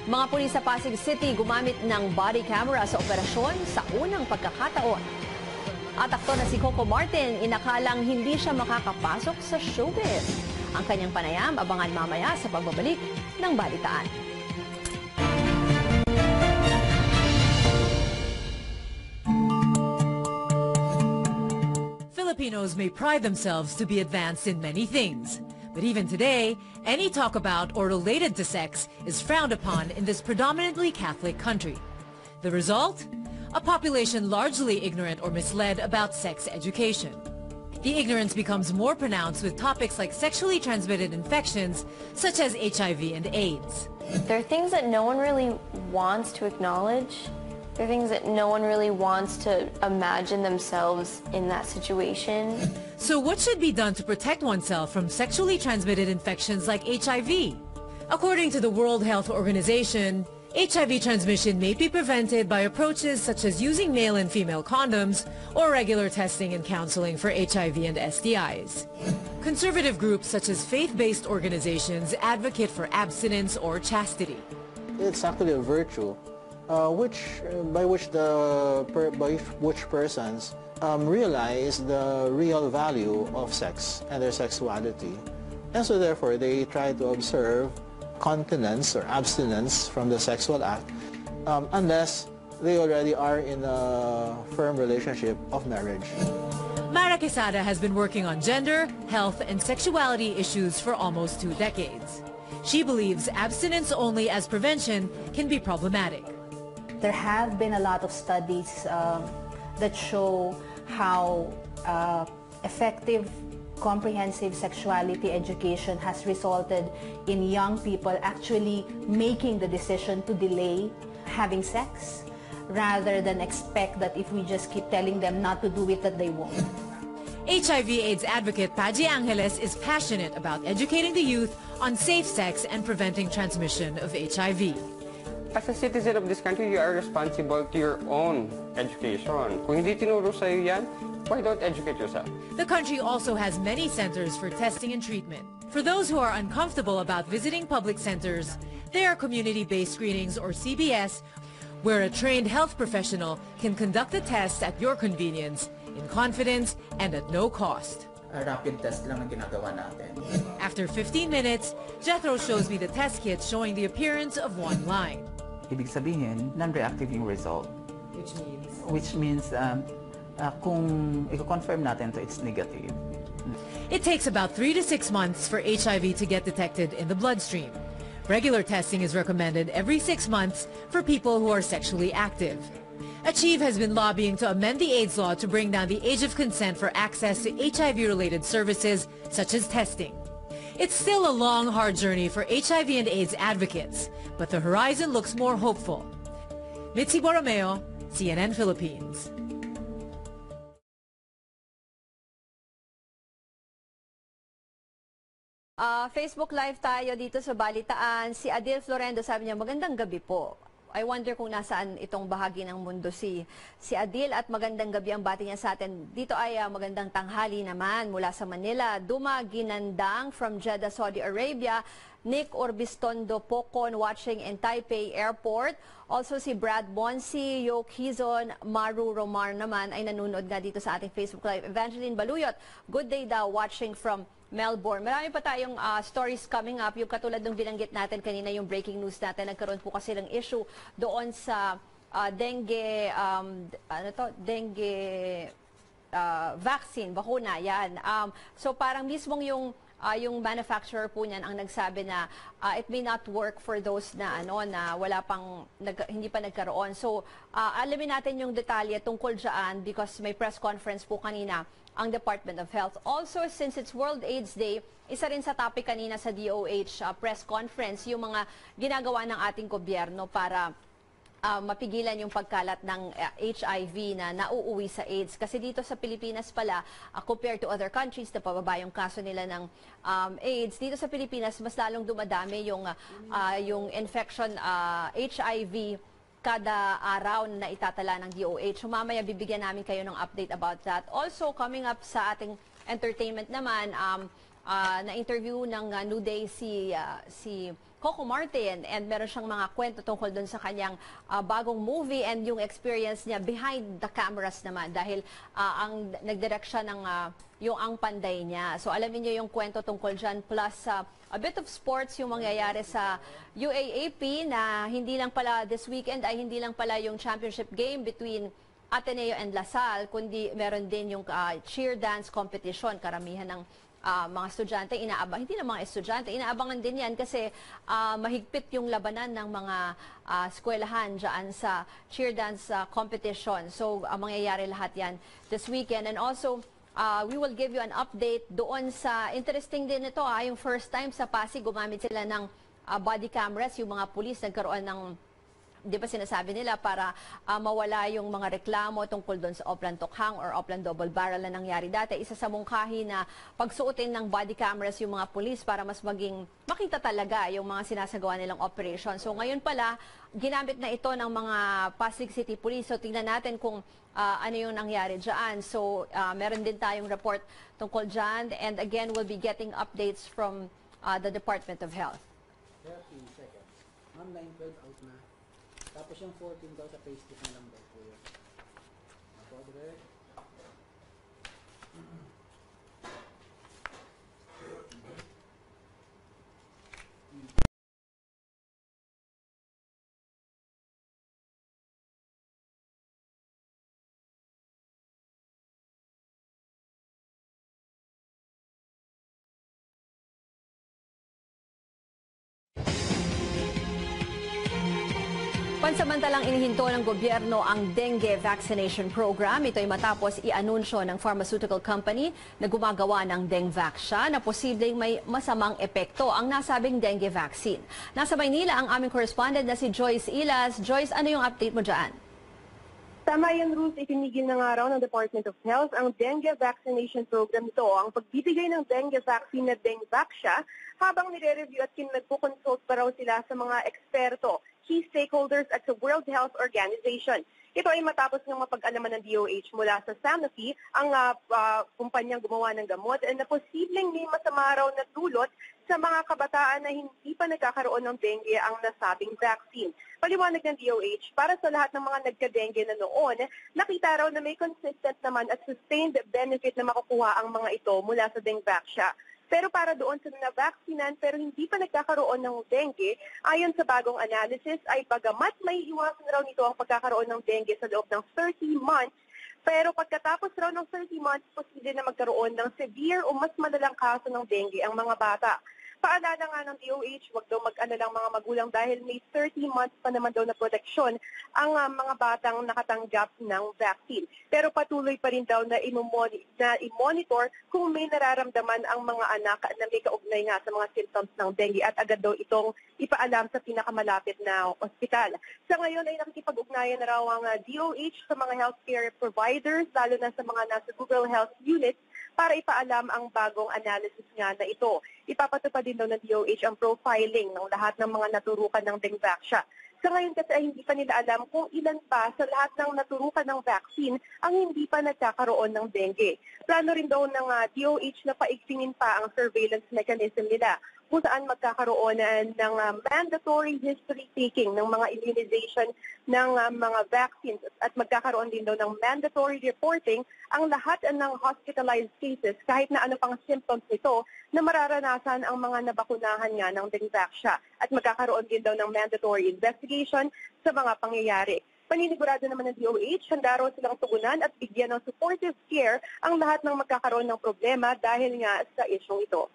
Speaker 13: mga pulis sa Pasig City gumamit ng body camera sa operasyon sa unang pagkakataon. At aktor na si Coco Martin, inakalang hindi siya makakapasok sa showbiz. Ang kanyang panayam, abangan mamaya sa pagbabalik ng Balitaan.
Speaker 17: Filipinos may pride themselves to be advanced in many things. But even today, any talk about or related to sex is frowned upon in this predominantly Catholic country. The result? A population largely ignorant or misled about sex education. The ignorance becomes more pronounced with topics like sexually transmitted infections, such as HIV and AIDS.
Speaker 18: There are things that no one really wants to acknowledge. There are things that no one really wants to imagine themselves in that situation.
Speaker 17: So what should be done to protect oneself from sexually transmitted infections like HIV? According to the World Health Organization, HIV transmission may be prevented by approaches such as using male and female condoms or regular testing and counseling for HIV and STIs. Conservative groups such as faith-based organizations advocate for abstinence or chastity.
Speaker 19: It's actually a virtue by which persons realize the real value of sex and their sexuality. And so therefore they try to observe continence or abstinence from the sexual act unless they already are in a firm relationship of marriage.
Speaker 17: Mara Quesada has been working on gender, health, and sexuality issues for almost 2 decades. She believes abstinence only as prevention can be problematic.
Speaker 20: There have been a lot of studies that show how effective comprehensive sexuality education has resulted in young people actually making the decision to delay having sex rather than expect that if we just keep telling them not to do it that they won't.
Speaker 17: HIV/AIDS advocate Paji Angeles is passionate about educating the youth on safe sex and preventing transmission of HIV.
Speaker 21: As a citizen of this country, you are responsible to your own education. Kung hindi tinuro sa'yo yan, why don't educate yourself?
Speaker 17: The country also has many centers for testing and treatment. For those who are uncomfortable about visiting public centers, there are community-based screenings or CBS, where a trained health professional can conduct the tests at your convenience, in confidence and at no cost.
Speaker 22: A rapid test lang ang ginagawa natin.
Speaker 17: After 15 minutes, Jethro shows me the test kits showing the appearance of one line.
Speaker 22: Ibig sabihin, non-reactive yung result. Which means kung i-confirm natin to it's negative.
Speaker 17: It takes about 3 to 6 months for HIV to get detected in the bloodstream. Regular testing is recommended every 6 months for people who are sexually active. Achieve has been lobbying to amend the AIDS law to bring down the age of consent for access to HIV-related services such as testing. It's still a long, hard journey for HIV and AIDS advocates, but the horizon looks more hopeful. Mitzi Borromeo, CNN Philippines.
Speaker 13: Facebook Live tayo dito sa Balitaan. Si Adil Florendo sabi niya, magandang gabi po. I wonder kung nasaan itong bahagi ng mundo si Adil at magandang gabi ang bati niya sa atin. Dito ay magandang tanghali naman mula sa Manila. Duma Ginandang from Jeddah, Saudi Arabia. Nick Orbistondo Pocon watching in Taipei Airport. Also si Brad Bonsi, Yo Kizon, Maru Romar naman ay nanonood nga dito sa ating Facebook Live. Evangeline Baluyot, good day daw watching from Melbourne. Marami pa tayong stories coming up. Yung katulad ng binanggit natin kanina, yung breaking news natin, nagkaroon po kasi ng issue doon sa dengue, dengue vaccine, bakuna, yan. So parang mismong yung manufacturer po niyan ang nagsabi na it may not work for those na na wala pang hindi pa nagkaroon. So alamin natin yung detalye tungkol diyan because may press conference po kanina ang Department of Health. Also, since it's World AIDS Day, isa rin sa topic kanina sa DOH press conference yung mga ginagawa ng ating gobyerno para mapigilan yung pagkalat ng HIV na nauuwi sa AIDS. Kasi dito sa Pilipinas pala, compared to other countries na pababa yung kaso nila ng AIDS, dito sa Pilipinas mas lalong dumadami yung infection HIV kada araw na itatala ng DOH. So mamaya bibigyan namin kayo ng update about that. Also, coming up sa ating entertainment naman, na-interview ng New Day si Coco Martin and meron siyang mga kwento tungkol doon sa kanyang bagong movie and yung experience niya behind the cameras naman dahil ang nagdirect siya ng yung ang panday niya. So alamin niyo yung kwento tungkol dyan plus a bit of sports yung mangyayari sa UAAP na hindi lang pala this weekend ay hindi lang pala yung championship game between Ateneo and Lasal kundi meron din yung cheer dance competition. Karamihan ng mga estudyante inaabang, hindi na mga estudyante, inaabangan din yan kasi mahigpit yung labanan ng mga eskwelahan dyan sa cheer dance competition. So mangyayari lahat yan this weekend. And also, we will give you an update doon sa, interesting din ito yung first time sa Pasig gumamit sila ng body cameras, yung mga pulis nagkaroon ng di ba sinasabi nila para mawala yung mga reklamo tungkol doon sa Oplan Tokhang or Oplan Double Barrel na nangyari dati. Isa sa mungkahi na pagsuotin ng body cameras yung mga pulis para mas maging makita talaga yung mga sinasagawa nilang operation. So ngayon pala, ginamit na ito ng mga Pasig City Police. So tingnan natin kung ano yung nangyari dyan. So meron din tayong report tungkol dyan. And again, we'll be getting updates from the Department of Health.
Speaker 15: 30 seconds. Ma'am, 9-12 out na. Tapos yung 14 daw sa Facebook na lang daw po yun. Ako, direct.
Speaker 13: Pansamantalang inihinto ng gobyerno ang dengue vaccination program. Ito ay matapos i-anunsyo ng pharmaceutical company na gumagawa ng Dengvaxia na posibleng may masamang epekto ang nasabing dengue vaccine. Nasa Maynila ang aming correspondent na si Joyce Ilas. Joyce, ano yung update mo dyan?
Speaker 4: Tama yan, Ruth. Itinigil na nga raw ng Department of Health ang dengue vaccination program nito. Ang pagbibigay ng dengue vaccine na Dengvaxia habang nire-review at nagpo-consult pa raw sila sa mga eksperto, key stakeholders at sa World Health Organization. Ito ay matapos ng mapag-alaman ng DOH mula sa Sanofi, ang kumpanyang gumawa ng gamot, na posibleng may masama raw na dulot sa mga kabataan na hindi pa nagkakaroon ng dengue ang nasabing vaccine. Paliwanag ng DOH, para sa lahat ng mga nagka-dengue na noon, nakita raw na may consistent naman at sustained benefit na makukuha ang mga ito mula sa Dengvaxia. Pero para doon sa na-vaccinan pero hindi pa nagkakaroon ng dengue, ayon sa bagong analysis ay bagamat may iwasan raw nito ang pagkakaroon ng dengue sa loob ng 30 months, pero pagkatapos raw ng 30 months, posible na magkaroon ng severe o mas malalang kaso ng dengue ang mga bata. Paalala nga ng DOH, wag daw mag-alala ang mga magulang dahil may 30 months pa naman daw na proteksyon ang mga batang nakatanggap ng vaccine. Pero patuloy pa rin daw na i-monitor kung may nararamdaman ang mga anak na may kaugnay nga sa mga symptoms ng dengue at agad daw itong ipaalam sa pinakamalapit na ospital. Sa ngayon ay nakikipag-ugnayan na raw ang DOH sa mga healthcare providers, lalo na sa mga nasa Google Health units, para ipaalam ang bagong analysis nga na ito. Ipapatupad din daw ng DOH ang profiling ng lahat ng mga naturukan ng dengue. Sa ngayon kasi ay hindi pa nila alam kung ilan pa sa lahat ng naturukan ng vaccine ang hindi pa nagkakaroon ng dengue. Plano rin daw ng DOH na paigtingin pa ang surveillance mechanism nila kung saan magkakaroon ng mandatory history taking ng mga immunization ng mga vaccines at magkakaroon din daw ng mandatory reporting ang lahat ng hospitalized cases kahit na ano pang symptoms nito na mararanasan ang mga nabakunahan nga ng dengue at magkakaroon din daw ng mandatory investigation sa mga pangyayari. Paninigurado naman ng DOH, handa raw silang tugunan at bigyan ng supportive care ang lahat ng magkakaroon ng problema dahil nga sa isyong ito.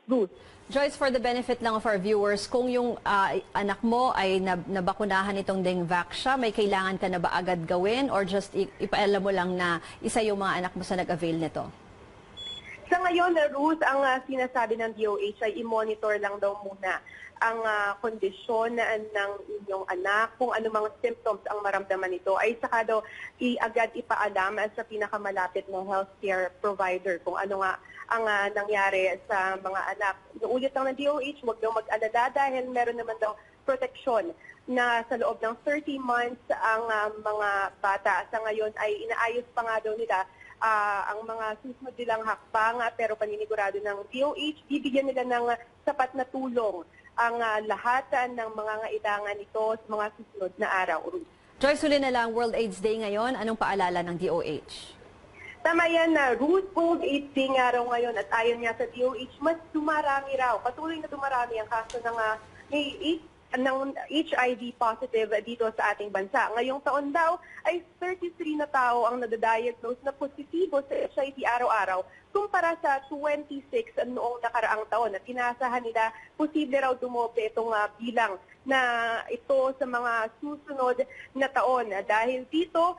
Speaker 4: Ruth.
Speaker 13: Joyce, for the benefit lang of our viewers, kung yung anak mo ay nabakunahan itong dengue siya, may kailangan ka na ba agad gawin or just ipaalam mo lang na isa yung mga anak mo sa nag-avail nito?
Speaker 4: Sa ngayon, Ruth, ang sinasabi ng DOH ay i-monitor lang daw muna ang kondisyon ng inyong anak, kung ano mga symptoms ang maramdaman nito, ay saka daw agad ipaalam sa pinakamalapit ng healthcare provider kung ano nga ang nangyari sa mga anak. Uulit lang ng DOH, huwag daw mag-alala dahil meron naman daw proteksyon na sa loob ng 30 months ang mga bata. Sa ngayon ay inaayos pa nga daw nila ang mga susunod nilang hakbang, pero paninigurado ng DOH, bibigyan nila ng sapat na tulong ang lahat ng mga ngailangan nito sa mga susunod na araw.
Speaker 13: Joyce, huli na lang, World AIDS Day ngayon. Anong paalala ng DOH?
Speaker 4: Tama yan na World AIDS Day nga raw ngayon at ayon nga sa DOH, mas dumarami raw. Patuloy na dumarami ang kaso ng HIV positive dito sa ating bansa. Ngayong taon daw ay 33 na tao ang nadadiagnose na positibo sa HIV araw-araw kumpara sa 26 noong nakaraang taon. At inaasahan nila posible raw dumoble itong bilang na ito sa mga susunod na taon. Dahil dito,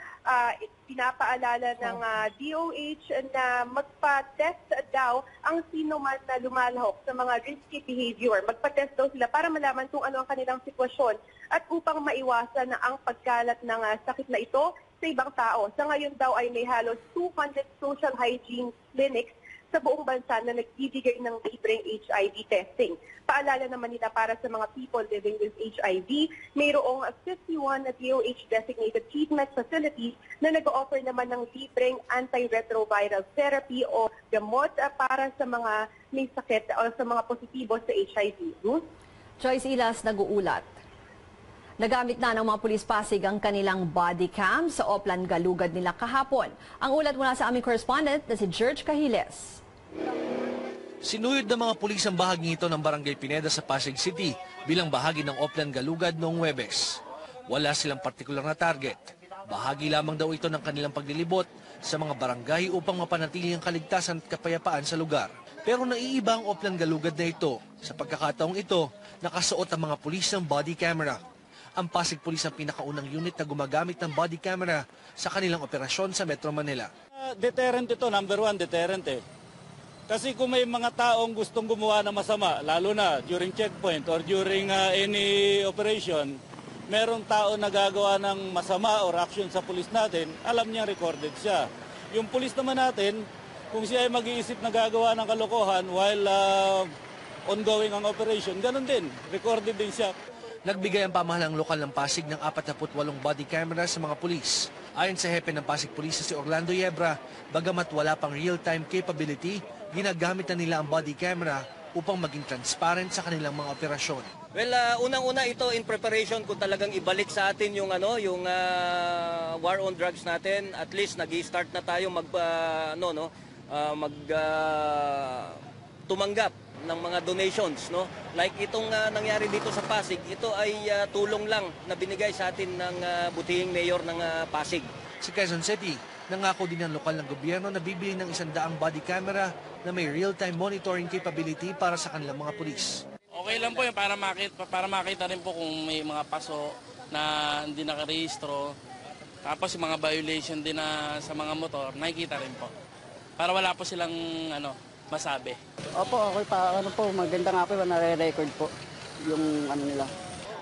Speaker 4: pinapaalala ng DOH na magpa-test daw ang sino man na lumalahok sa mga risky behavior. Magpa-test daw sila para malaman kung ano ang kanilang sitwasyon at upang maiwasan na ang pagkalat ng sakit na ito sa ibang tao. Sa ngayon daw ay may halos 200 social hygiene clinics sa buong bansa na nagbibigay ng libreng HIV testing. Paalala naman nila para sa mga people living with HIV, mayroong 51 na DOH-designated treatment facilities na nag-offer naman ng libreng antiretroviral therapy o gamot para sa mga may sakit o sa mga positibo sa HIV.
Speaker 13: Joyce Ilas, nag-uulat. Nagamit na ng mga pulis Pasig ang kanilang body cam sa Oplan Galugad nila kahapon. Ang ulat mula sa aming correspondent na si George Cahiles.
Speaker 5: Sinuyod ng mga pulis ang bahagi ito ng Barangay Pineda sa Pasig City bilang bahagi ng Oplan Galugad noong Huwebes. Wala silang partikular na target. Bahagi lamang daw ito ng kanilang paglilibot sa mga barangay upang mapanatili ang kaligtasan at kapayapaan sa lugar. Pero naiiba ang Oplan Galugad na ito. Sa pagkakataong ito, nakasuot ang mga pulis ng body camera. Ang Pasig Police ang pinakaunang unit na gumagamit ng body camera sa kanilang operasyon sa Metro Manila.
Speaker 6: Deterrent ito, number one, deterrent eh. Kasi kung may mga taong gustong gumawa ng masama, lalo na during checkpoint or during any operation, merong tao na gagawa ng masama or action sa pulis natin, alam niya recorded siya. Yung pulis naman natin, kung siya ay mag-iisip na gagawa ng kalokohan while ongoing ang operation, ganun din, recorded din siya.
Speaker 5: Nagbigay ang pamahalang lokal ng Pasig ng 48 body camera sa mga pulis. Ayon sa hepe ng Pasig Police si Orlando Yebra, bagamat wala pang real-time capability, ginagamit na nila ang body camera upang maging transparent sa kanilang mga operasyon.
Speaker 23: Well, unang-una ito in preparation kung talagang ibalik sa atin yung war on drugs natin. At least nag-i-start na tayo tumanggap ng mga donations, no? Like itong nangyari dito sa Pasig, ito ay tulong lang na binigay sa atin ng butihing mayor ng Pasig.
Speaker 5: Sa Quezon City, nangako din ang lokal ng gobyerno na bibili ng 100 body camera na may real-time monitoring capability para sa kanilang mga pulis.
Speaker 3: Okay lang po yun para makita rin po kung may mga paso na hindi nakarehistro. Tapos yung mga violation din na sa mga motor, nakikita rin po. Para wala po silang masabi.
Speaker 7: Opo, okay pa. Maganda nga po, nare-record po yung nila.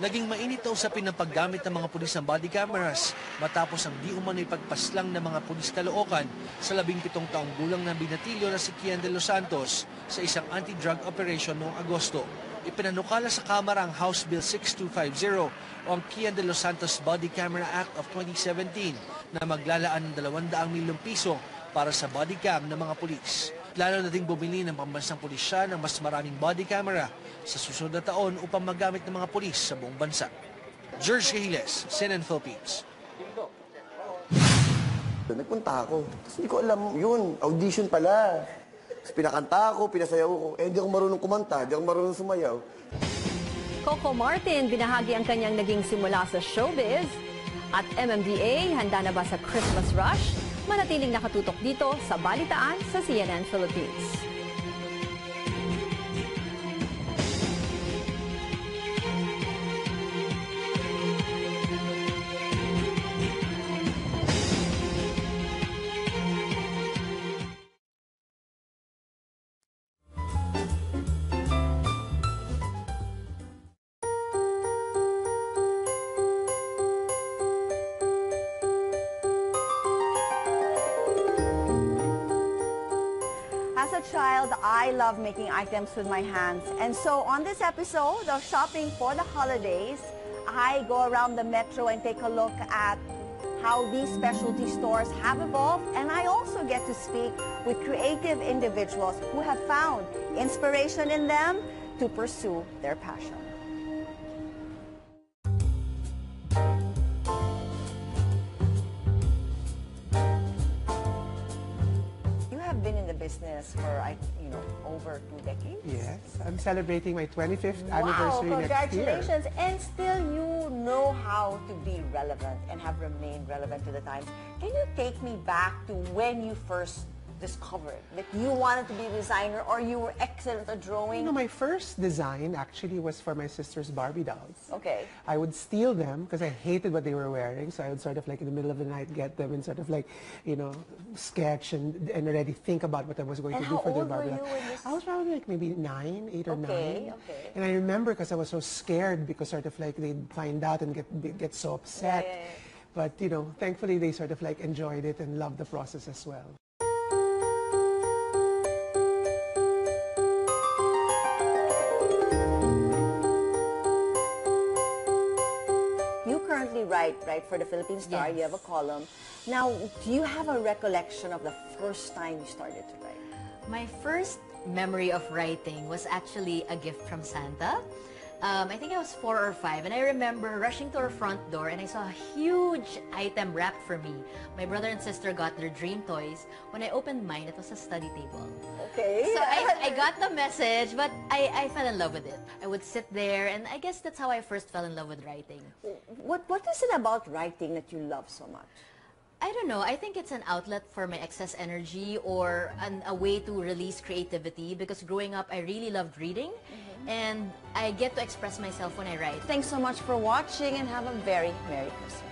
Speaker 5: Naging mainit na usapin ng paggamit ng mga pulis ng body cameras matapos ang di umano'y pagpaslang ng mga pulis Caloocan sa 17 taong gulang na binatilyo na si Kian de los Santos sa isang anti-drug operation noong Agosto. Ipinanukala sa Kamara ang House Bill 6250 o ang Kian de los Santos Body Camera Act of 2017 na maglalaan ng 200 milyong piso para sa body cam ng mga pulis. Lalo na ding bumili ng pambansang pulisya ng mas maraming body camera sa susunod na taon upang magamit ng mga pulis sa buong bansa. George Cahiles, CNN Philippines.
Speaker 8: Nagpunta ako. Tapos hindi ko alam yun. Audition pala. Tapos pinakanta ako, pinasayaw ko. Hindi ako marunong kumanta, hindi ako marunong sumayaw.
Speaker 13: Coco Martin, binahagi ang kanyang naging simula sa showbiz. At MMDA, handa na ba sa Christmas rush? Manatiling nakatutok dito sa Balitaan sa CNN Philippines.
Speaker 24: As a child, I love making items with my hands. And so on this episode of Shopping for the Holidays, I go around the metro and take a look at how these specialty stores have evolved. And I also get to speak with creative individuals who have found inspiration in them to pursue their passion. Been in the business for over 2 decades.
Speaker 25: Yes, I'm celebrating my 25th anniversary next year.
Speaker 24: Congratulations! And still you know how to be relevant and have remained relevant to the times. Can you take me back to when you first discovered that you wanted to be a designer or you were excellent at drawing?
Speaker 25: My first design actually was for my sister's Barbie dolls.
Speaker 24: Okay.
Speaker 25: I would steal them because I hated what they were wearing, so I would sort of in the middle of the night get them and sort of sketch and already think about what I was going to do for their Barbie dolls. I was probably maybe 8 or 9.
Speaker 24: Okay.
Speaker 25: And I remember because I was so scared because they'd find out and get so upset.
Speaker 24: Yeah.
Speaker 25: But thankfully they sort of enjoyed it and loved the process as well.
Speaker 24: Currently write for the Philippine Star. Yes. You have a column. Now, do you have a recollection of the first time you started to write?
Speaker 26: My first memory of writing was actually a gift from Santa. I think I was 4 or 5, and I remember rushing to our front door and I saw a huge item wrapped for me. My brother and sister got their dream toys. When I opened mine, it was a study table.
Speaker 24: Okay.
Speaker 26: So I got the message, but I fell in love with it. I would sit there, and I guess that's how I first fell in love with writing.
Speaker 24: What is it about writing that you love so much?
Speaker 26: I don't know. I think it's an outlet for my excess energy or a way to release creativity because growing up, I really loved reading and I get to express myself when I write.
Speaker 24: Thanks so much for watching and have a very Merry Christmas.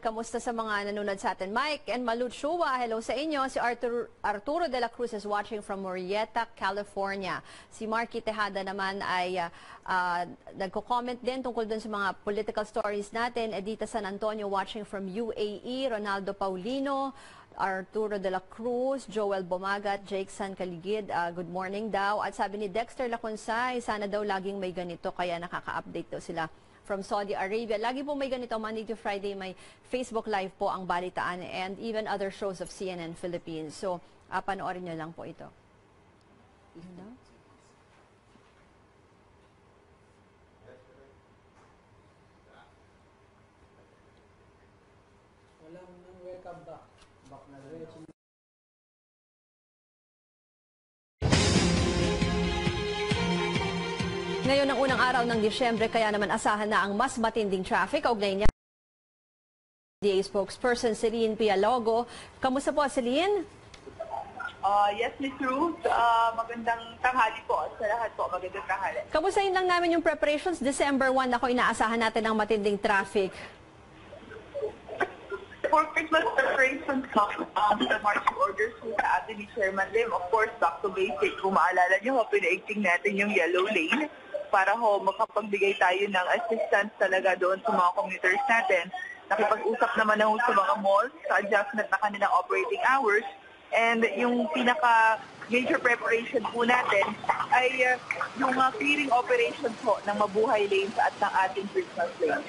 Speaker 13: Kamusta sa mga nanonood sa atin? Mike and Malud Shua, hello sa inyo. Si Arturo de la Cruz is watching from Murrieta, California. Si Marky Tejada naman ay nagko-comment din tungkol dun sa mga political stories natin. Edita San Antonio watching from UAE. Ronaldo Paulino, Arturo de la Cruz, Joel Bumagat, Jake San Caligid, good morning daw. At sabi ni Dexter Lacunsay, sana daw laging may ganito kaya nakaka-update daw sila from Saudi Arabia. Lagi po may ganito, Monday to Friday, may Facebook Live po ang Balitaan and even other shows of CNN Philippines. So, panoorin nyo lang po ito.
Speaker 15: Walang welcome back. Back na diretso
Speaker 13: ngayon ang unang araw ng Disyembre, kaya naman asahan na ang mas matinding traffic. Kaugnay niya, NDA spokesperson Celine Pialogo. Kamusta po, Celine?
Speaker 2: Yes, Ms. Ruth. Magandang tanghali po sa lahat po. Magandang tanghali.
Speaker 13: Kamustahin lang namin yung preparations. December 1 ako, inaasahan natin ang matinding traffic.
Speaker 2: For Christmas preparations, the marching orders po sa atin ni Chairman Lim, of course, back to basic. Kung maalala niyo, pinaigting natin yung yellow lane para makapagbigay tayo ng assistance talaga doon sa mga commuters natin. Nakipag-usap naman na sa mga malls sa adjustment na kanilang operating hours. And yung pinaka-major preparation po natin ay yung clearing operation po ng mabuhay lanes at ng ating Christmas lanes.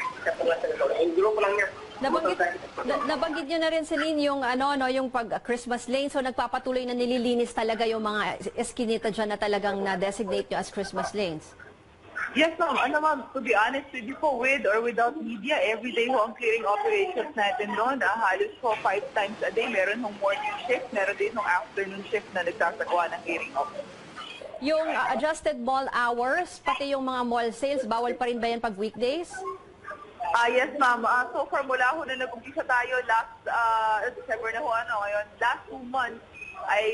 Speaker 13: Nabanggit nyo na rin, Celine, yung, yung pag-Christmas lane. So nagpapatuloy na nililinis talaga yung mga eskinita dyan na talagang na-designate nyo as Christmas lanes.
Speaker 2: Yes, ma'am. Ma'am, to be honest with you po, with or without media, every day ho ang clearing operations natin doon. Halos 5 times a day. Meron hong morning shift, meron din hong afternoon shift na nagsasagawa ng clearing operations.
Speaker 13: Yung adjusted mall hours, pati yung mga mall sales, bawal pa rin ba yan pag weekdays?
Speaker 2: Yes, ma'am. So far, mula ho na nag-umpisa tayo last December na ho, ngayon, last 2 months, ay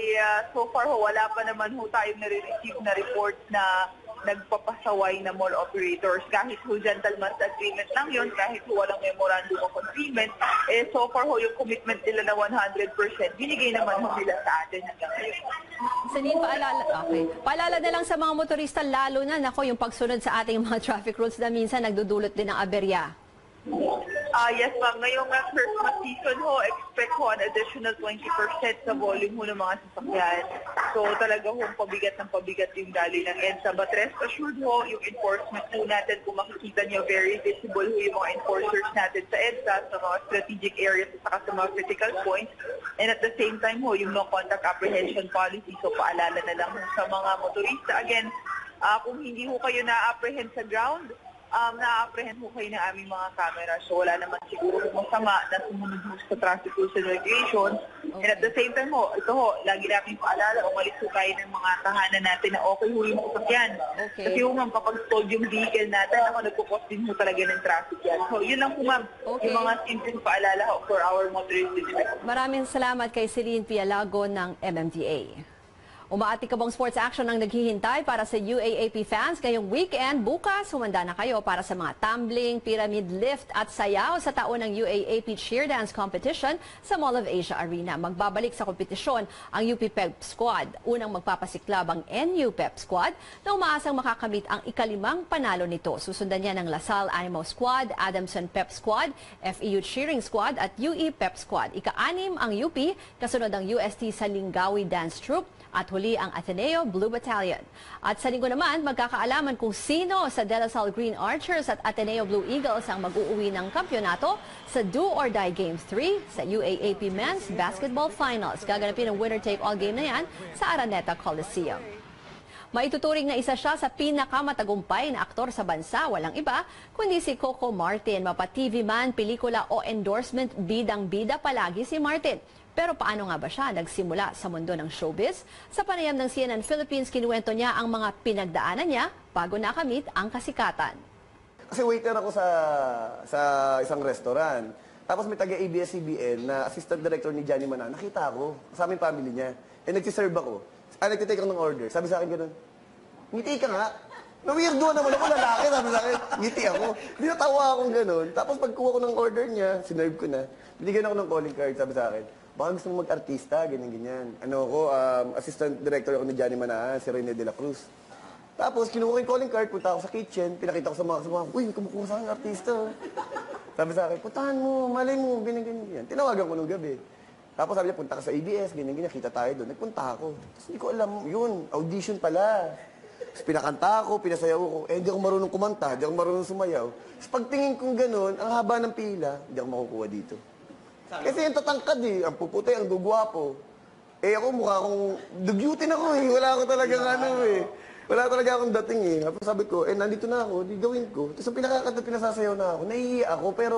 Speaker 2: so far ho, wala pa naman ho tayong nare-receive na report na nagpapasaway na mall operators. Kahit ho gentleman's agreement lang yun, kahit ho walang memorandum of agreement, so far ho yung commitment nila na 100%, binigay naman ho nila sa atin hanggang ngayon.
Speaker 13: Celine, paalala na lang sa mga motorista, lalo na yung pagsunod sa ating mga traffic rules na minsan nagdudulot din ng aberya.
Speaker 2: Yes, ma'am. Ngayong Christmas season ho, expect ho an additional 20% sa volume ho ng mga sasakyan. So talaga ho, pabigat ng pabigat yung dali ng EDSA. But rest assured ho, yung enforcement po natin, kung makikita nyo, very visible ho yung mga enforcers natin sa EDSA, sa mga strategic areas at saka sa mga critical points. And at the same time ho, yung no contact apprehension policy. So paalala na lang ho sa mga motorista. Again, kung hindi ho kayo na-apprehend sa ground, na-apprehend ho kayo ng aming mga camera. So wala naman siguro masama na sumunod ho sa traffic rules and regulations. And at the same time ho, ito ho, lagi namin paalala, umalis ho tayo ng mga tahanan natin na okay ho yung sasakyan. Kasi ho ma'am, kapag stalled yung vehicle natin, nagkukos din ho talaga ng traffic yan. So yun lang po ma'am, yung mga simpleng paalala ho for our motorists.
Speaker 13: Maraming salamat kay Celine Pialago ng MMDA. Umaatikabong sports action ang naghihintay para sa UAAP fans ngayong weekend. Bukas, humanda na kayo para sa mga tumbling, pyramid lift at sayaw sa taon ng UAAP Cheer Dance Competition sa Mall of Asia Arena. Magbabalik sa kompetisyon ang UP Pep Squad. Unang magpapasiklab ang NU Pep Squad na umaasang makakamit ang ikalimang panalo nito. Susundan niya ng Lasal Animo Squad, Adamson Pep Squad, FEU Cheering Squad at UE Pep Squad. Ika-anim ang UP, kasunod ang UST Salingawi Dance Troupe, at huli ang Ateneo Blue Battalion. At sa linggo naman, magkakaalaman kung sino sa De La Salle Green Archers at Ateneo Blue Eagles ang mag-uuwi ng kampyonato sa Do or Die Game 3 sa UAAP Men's Basketball Finals. Gaganapin ang winner-take-all game na yan sa Araneta Coliseum. Maituturing na isa siya sa pinakamatagumpay na aktor sa bansa, walang iba, kundi si Coco Martin. Mapa-TV man, pelikula o endorsement, bidang-bida palagi si Martin. Pero paano nga ba siya nagsimula sa mundo ng showbiz? Sa panayam ng CNN Philippines, kinuwento niya ang mga pinagdaanan niya bago nakamit ang kasikatan.
Speaker 8: Kasi waiter ako sa isang restaurant. Tapos may taga-ABS-CBN na assistant director ni Johnny Manan. Nakita ako, kasama yung family niya. Eh, nagsiserve ako. Nagtitake ako ng order. Sabi sa akin gano'n, ngiti ka nga. Na-weirdo naman ako, lalaki. Sabi sa akin, ngiti ako. Dinatawa akong gano'n. Tapos pagkuha ko ng order niya, sinerve ko na. Binigyan ako ng calling card, sabi sa akin, baka gusto mo mag-artista, ganyan-ganyan. Assistant director ako ni Johnny Manahan, si Rene de la Cruz. Tapos, kinuha ko yung calling card, punta ako sa kitchen, pinakita ko sa mga, uy, kumukuha sa akin artista. Sabi sa akin, puntahan mo, malay mo, ganyan-ganyan. Tinawagan ko nung gabi. Tapos sabi niya, punta ka sa ABS, ganyan-ganyan, kita tayo doon. Nagpunta ako. Tapos hindi ko alam, yun, audition pala. Tapos pinakanta ako, pinasayaw ko. Hindi ako marunong kumanta, hindi ako marunong sumayaw. Tapos pagtingin kong gano'n, ang haba ng pila, hindi ako makukuha dito. Kasi yung tatangkad ang puputay, ang gugwapo. Ako mukha akong, dugyutin ako wala ako talagang wala talaga akong dating Tapos sabi ko, nandito na ako, di gawin ko. Tapos ang pinakakanta, pinasasayaw na ako. Naiiyak ako, pero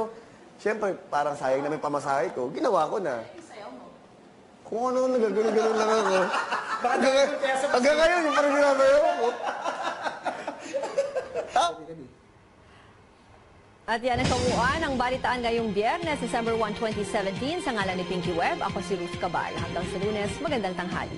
Speaker 8: siyempre, parang sayang naman pamasahe ko. Ginawa ko na. Kung ano, nagagano-gano lang ako. Hanggang ngayon, yung parang ginasayaw ako.
Speaker 13: At yan ang kabuuan ng balitaan ngayong Biyernes, December 1, 2017. Sa ngalan ni Pinky Web, ako si Ruth Cabal. Hanggang sa Lunes, magandang tanghali.